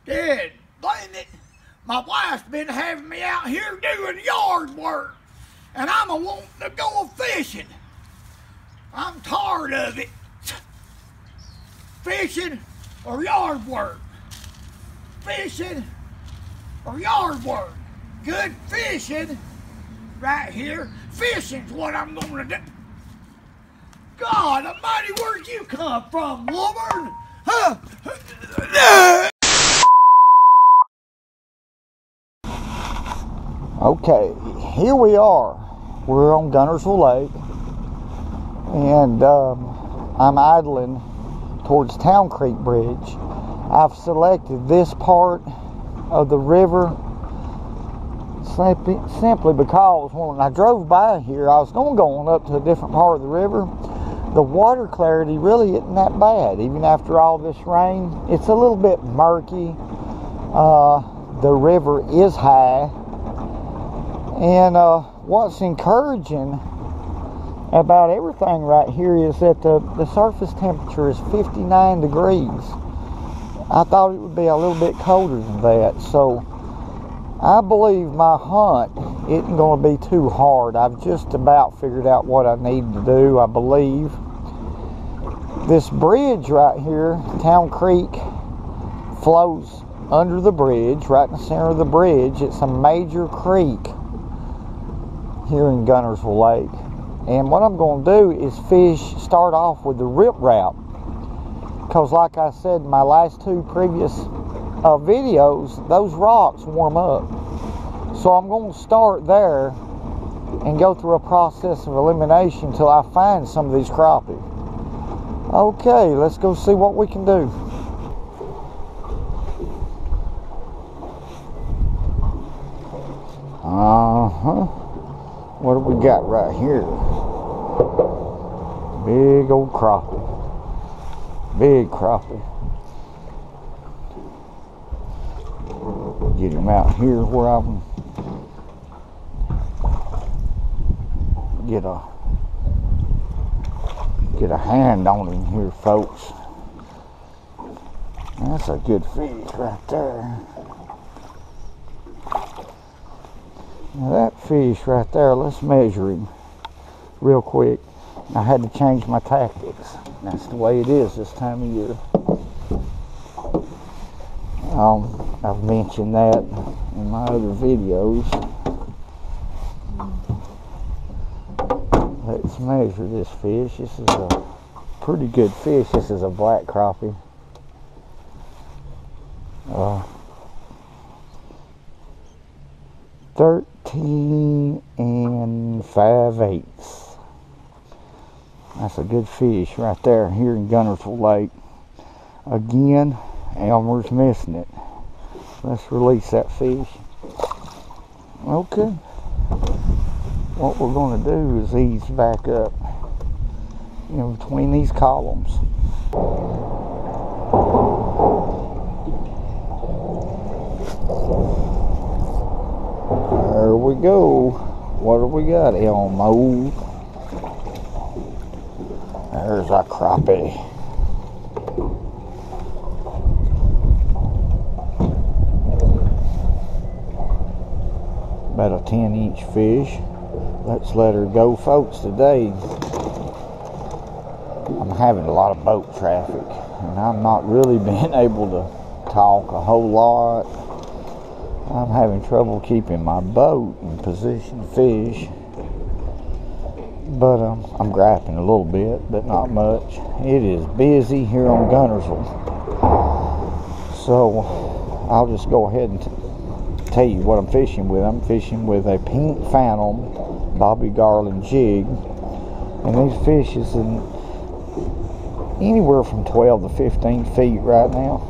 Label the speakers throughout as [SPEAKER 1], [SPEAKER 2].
[SPEAKER 1] Dead, blame it. My wife's been having me out here doing yard work, and I'm a wanting to go fishing. I'm tired of it. Fishing or yard work. Fishing or yard work. Good fishing right here. Fishing's what I'm gonna do. God almighty, where'd you come from, woman? Huh?
[SPEAKER 2] Okay, here we are. We're on Guntersville Lake, and I'm idling towards Town Creek Bridge. I've selected this part of the river simply because when I drove by here, I was going to go on up to a different part of the river. The water clarity really isn't that bad, even after all this rain. It's a little bit murky. The river is high. And what's encouraging about everything right here is that the surface temperature is 59 degrees. I thought it would be a little bit colder than that. So I believe my hunt isn't going to be too hard. I've just about figured out what I need to do, I believe. This bridge right here, Town Creek, flows under the bridge, right in the center of the bridge. It's a major creek here in Guntersville Lake. And what I'm going to do is start off with the riprap, because like I said in my last two previous videos, those rocks warm up. So I'm going to start there and go through a process of elimination until I find some of these crappie. Okay, let's go see what we can do. What do we got right here? Big old crappie. Big crappie. Get him out here where I can get a hand on him here, folks. That's a good fish right there. Now that fish right there, let's measure him real quick. I had to change my tactics. That's the way it is this time of year. I've mentioned that in my other videos. Let's measure this fish. This is a pretty good fish. This is a black crappie. 13 5/8. That's a good fish right there here in Guntersville Lake. Again, Elmer's missing it. Let's release that fish. Okay. What we're going to do is ease back up in between these columns. There we go. What do we got, Elmo? There's our crappie. About a 10-inch fish. Let's let her go, folks. Today I'm having a lot of boat traffic, and I'm not really being able to talk a whole lot. I'm having trouble keeping my boat in position to fish, but I'm grappling a little bit, but not much. It is busy here on Guntersville, so I'll just go ahead and tell you what I'm fishing with. I'm fishing with a Pink Phantom Bobby Garland jig, and these fish is in anywhere from 12 to 15 feet right now.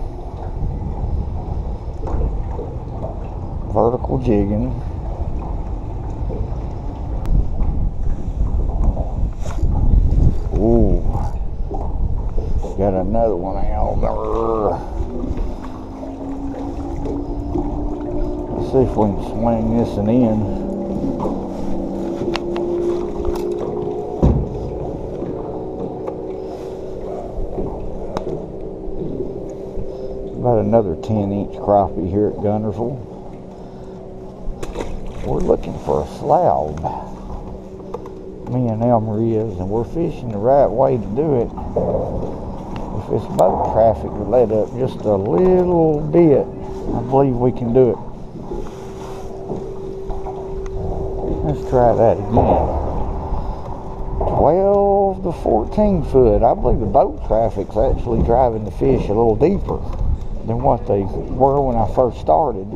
[SPEAKER 2] Vertical jigging. Ooh, got another one out there. Let's see if we can swing this one in. About another 10-inch crappie here at Guntersville. We're looking for a slab. Me and Elmer is, and we're fishing the right way to do it. If this boat traffic would let up just a little bit, I believe we can do it. Let's try that again. 12 to 14 foot. I believe the boat traffic's actually driving the fish a little deeper than what they were when I first started.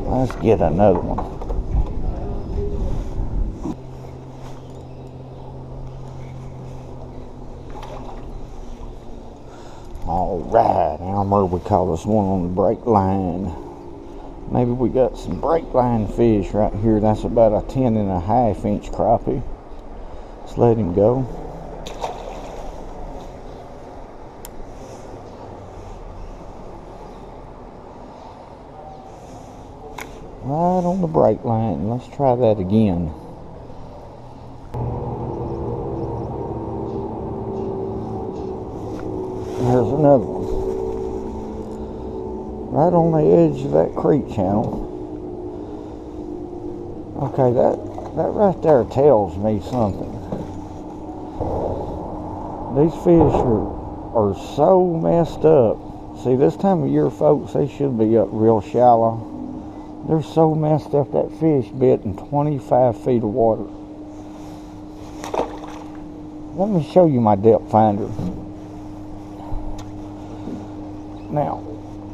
[SPEAKER 2] Let's get another one. Alright, Elmer, we call this one on the break line. Maybe we got some break line fish right here. That's about a 10.5 inch crappie. Let's let him go. Right on the break line. Let's try that again. There's another one. Right on the edge of that creek channel. Okay, that right there tells me something. These fish are so messed up. See, this time of year, folks, they should be up real shallow. They're so messed up, that fish bit in 25 feet of water. Let me show you my depth finder. Now,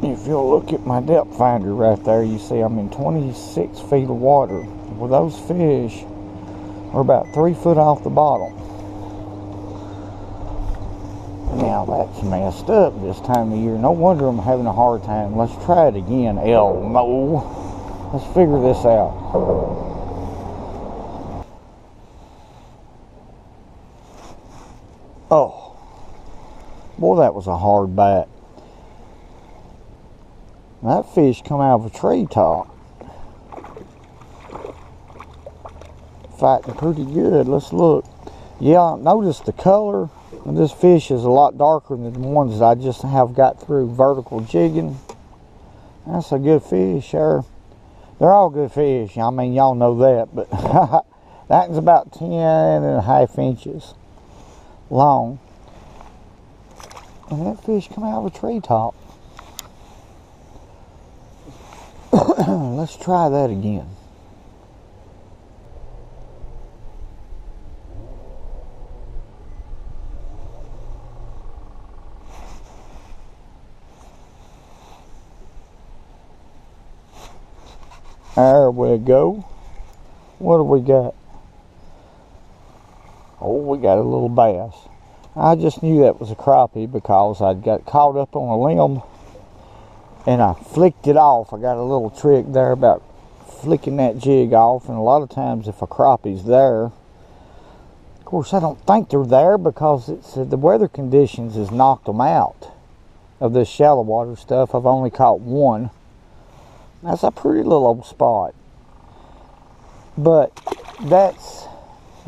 [SPEAKER 2] if you'll look at my depth finder right there, you see I'm in 26 feet of water. Well, those fish are about 3 foot off the bottom. Now, that's messed up this time of year. No wonder I'm having a hard time. Let's try it again, Elmo. Let's figure this out. Oh, boy, that was a hard bite. That fish come out of a treetop. Fighting pretty good. Let's look. Yeah, notice the color of this fish is a lot darker than the ones that I just have got through vertical jigging. That's a good fish there. They're all good fish. I mean, y'all know that, but that one's about 10.5 inches long. And that fish come out of a treetop. Let's try that again. There we go. What do we got? Oh, we got a little bass. I just knew that was a crappie because I'd got caught up on a limb and I flicked it off. I got a little trick there about flicking that jig off, and a lot of times if a crappie's there, of course I don't think they're there because it's the weather conditions has knocked them out of this shallow water stuff. I've only caught one. That's a pretty little old spot, but that's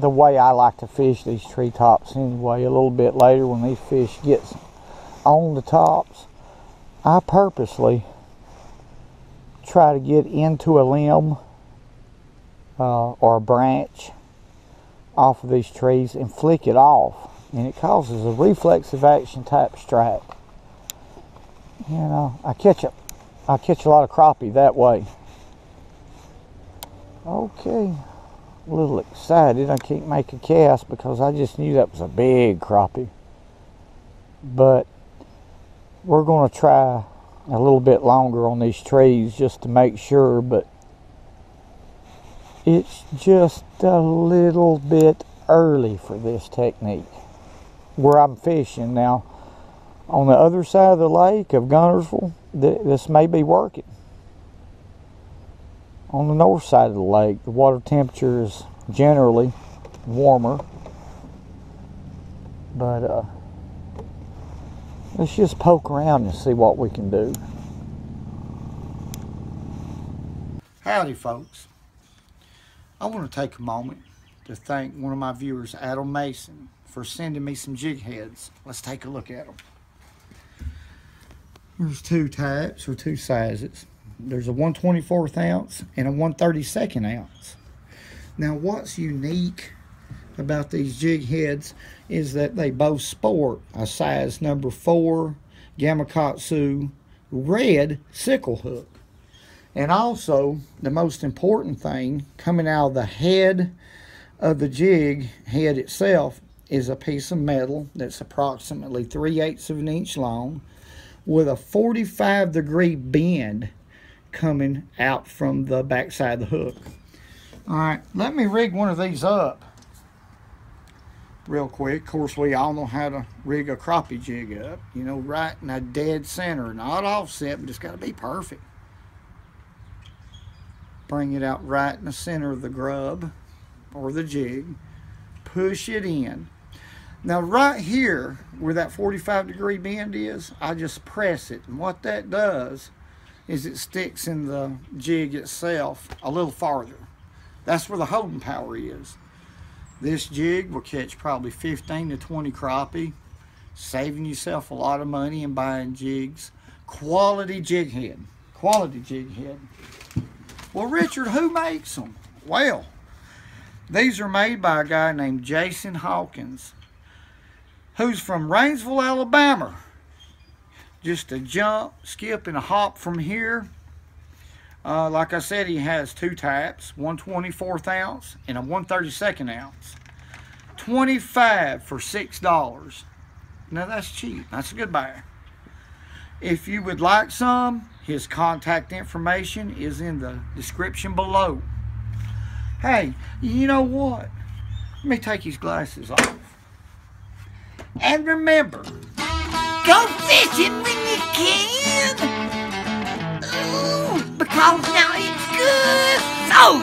[SPEAKER 2] the way I like to fish these treetops anyway. A little bit later when these fish get on the tops, I purposely try to get into a limb or a branch off of these trees and flick it off, and it causes a reflexive action type strike. You know, I catch a lot of crappie that way. Okay, a little excited. I can't make a cast because I just knew that was a big crappie. But we're going to try a little bit longer on these trees just to make sure, but it's just a little bit early for this technique where I'm fishing. Now, on the other side of the lake of Guntersville, this may be working. On the north side of the lake, the water temperature is generally warmer, but let's just poke around and see what we can do.
[SPEAKER 1] Howdy, folks. I want to take a moment to thank one of my viewers, Adam Mason, for sending me some jig heads. Let's take a look at them. There's two types or two sizes. There's a 1/24 ounce and a 1/32 ounce. Now what's unique about these jig heads is that they both sport a size number 4 Gamakatsu red sickle hook. And also, the most important thing coming out of the head of the jig head itself is a piece of metal that's approximately 3/8 of an inch long with a 45-degree bend coming out from the backside of the hook. Alright, let me rig one of these up real quick. Of course, we all know how to rig a crappie jig up. You know, right in a dead center. Not offset, but it's got to be perfect. Bring it out right in the center of the grub or the jig. Push it in. Now right here where that 45-degree bend is, I just press it. And what that does is it sticks in the jig itself a little farther. That's where the holding power is. This jig will catch probably 15 to 20 crappie, saving yourself a lot of money in buying jigs. Quality jig head. Quality jig head. Well, Richard, who makes them? Well, these are made by a guy named Jason Hawkins, who's from Rainsville, Alabama. Just a jump, skip, and a hop from here. Like I said, he has two types, 1/24 ounce and a 1/32 ounce. $25 for $6. Now that's cheap. That's a good buy. If you would like some, his contact information is in the description below. Hey, you know what? Let me take his glasses off. And remember, go fishing when you can. Ooh, because now it's good. So